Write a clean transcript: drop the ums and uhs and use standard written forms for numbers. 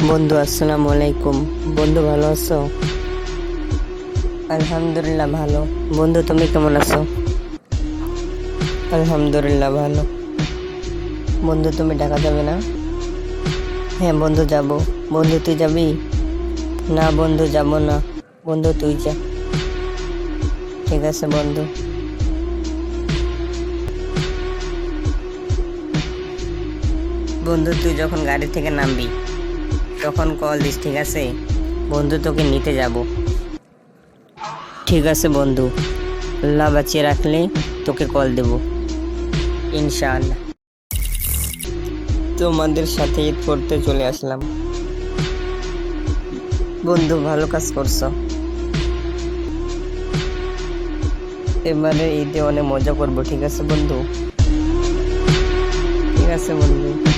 বন্ধু আসসালামু আলাইকুম। বন্ধু ভালো আছো? আলহামদুলিল্লাহ ভালো। বন্ধু তুমি কেমন আছো? আলহামদুলিল্লাহ ভালো। বন্ধু তুমি ঢাকা যাবে না? হ্যাঁ বন্ধু যাব। বন্ধু তুই যাবি? না বন্ধু যাব না। বন্ধু তুই যা। ঠিক আছে বন্ধু। বন্ধু তুই যখন গাড়ি থেকে নামবি তখন কল দিস, ঠিক আছে? বন্ধু তোকে নিতে যাব। ঠিক আছে বন্ধু, আল্লাহ বাঁচিয়ে রাখলে তোকে কল দেব ইনশাআল্লাহ। তোমাদের সাথে ঈদ করতে চলে আসলাম। বন্ধু ভালো কাজ করছো। এবারে ঈদে অনেক মজা করবো, ঠিক আছে বন্ধু? ঠিক আছে বন্ধু।